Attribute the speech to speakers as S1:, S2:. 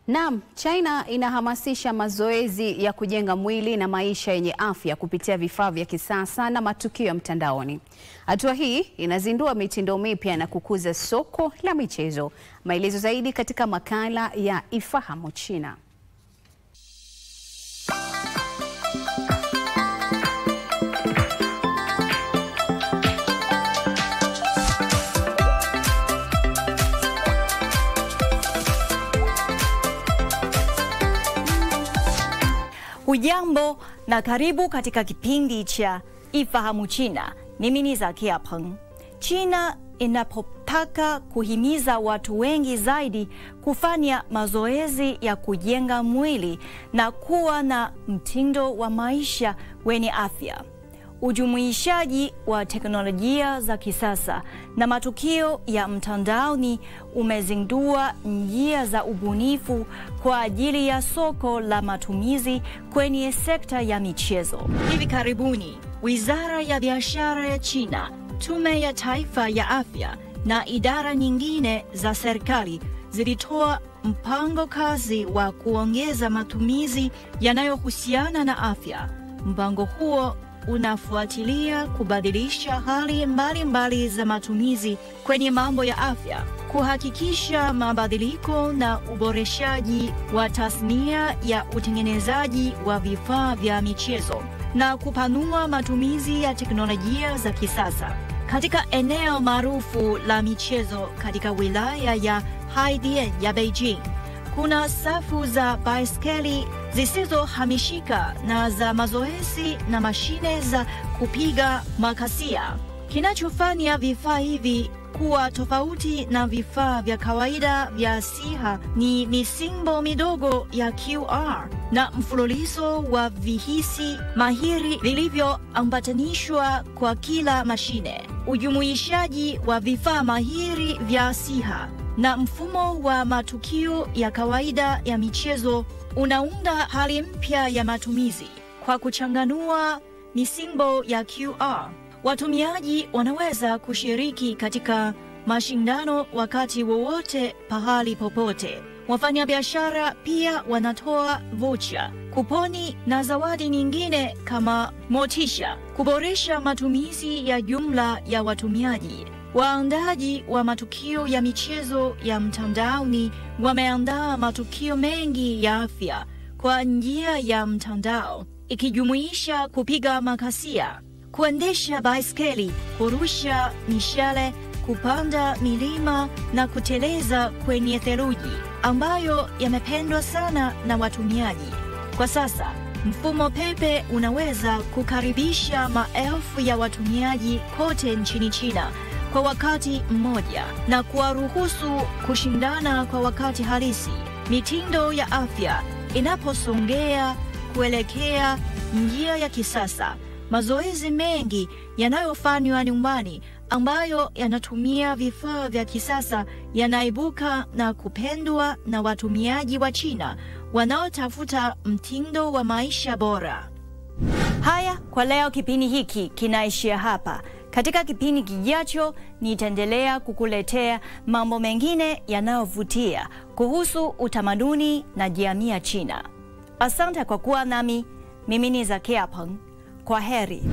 S1: Naam, China inahamasisha mazoezi ya kujenga mwili na maisha yenye afya kupitia vifaa vya kisasa na matukio ya mtandaoni. Hatua hii inazindua mitindo mipya na kukuza soko la michezo. Maelezo zaidi katika makala ya Ifahamu China.
S2: Hujambo na karibu katika kipindi cha Ifahamu China. Mimi ni Zakia Peng. China inapotaka kuhimiza watu wengi zaidi kufanya mazoezi ya kujenga mwili na kuwa na mtindo wa maisha wenye afya. Ujumuishaji wa teknolojia za kisasa na matukio ya mtandaoni umezindua njia za ubunifu kwa ajili ya soko la matumizi kwenye sekta ya michezo. Hivi karibuni, Wizara ya Biashara ya China, Tume ya Taifa ya Afya na idara nyingine za serikali zilitoa mpango kazi wa kuongeza matumizi yanayohusiana na afya. Mpango huo unafuatilia kubadilisha hali mbalimbali za matumizi kwenye mambo ya afya, kuhakikisha mabadiliko na uboreshaji wa tasnia ya utengenezaji wa vifaa vya michezo na kupanua matumizi ya teknolojia za kisasa. Katika eneo maarufu la michezo katika wilaya ya Haidian ya Beijing, kuna safu za baiskeli zisizohamishika na za mazoezi na mashine za kupiga makasia. Kinachofanya vifaa hivi kuwa tofauti na vifaa vya kawaida vya siha ni misimbo midogo ya QR na mfululizo wa vihisi mahiri vilivyoambatanishwa kwa kila mashine. Ujumuishaji wa vifaa mahiri vya siha na mfumo wa matukio ya kawaida ya michezo unaunda hali mpya ya matumizi. Kwa kuchanganua misimbo ya QR, watumiaji wanaweza kushiriki katika mashindano wakati wowote, pahali popote. Wafanyabiashara pia wanatoa vocha, kuponi na zawadi nyingine kama motisha, kuboresha matumizi ya jumla ya watumiaji. Waandaji wa matukio ya michezo ya mtandaoni wameandaa matukio mengi ya afya kwa njia ya mtandao, ikijumuisha kupiga makasia, kuendesha baiskeli, kurusha mishale, kupanda milima na kuteleza kwenye theluji, ambayo yamependwa sana na watumiaji. Kwa sasa, mfumo pepe unaweza kukaribisha maelfu ya watumiaji kote nchini China kwa wakati mmoja na kuwaruhusu kushindana kwa wakati halisi. Mitindo ya afya inaposongea kuelekea njia ya kisasa, mazoezi mengi yanayofanywa nyumbani ambayo yanatumia vifaa vya kisasa yanaibuka na kupendwa na watumiaji wa China wanaotafuta mtindo wa maisha bora. Haya, kwa leo kipindi hiki kinaishia hapa. Katika kipindi kijacho nitaendelea kukuletea mambo mengine yanayovutia kuhusu utamaduni na jamii ya China. Asante kwa kuwa nami. Mimi ni Zakia Peng. Kwa heri.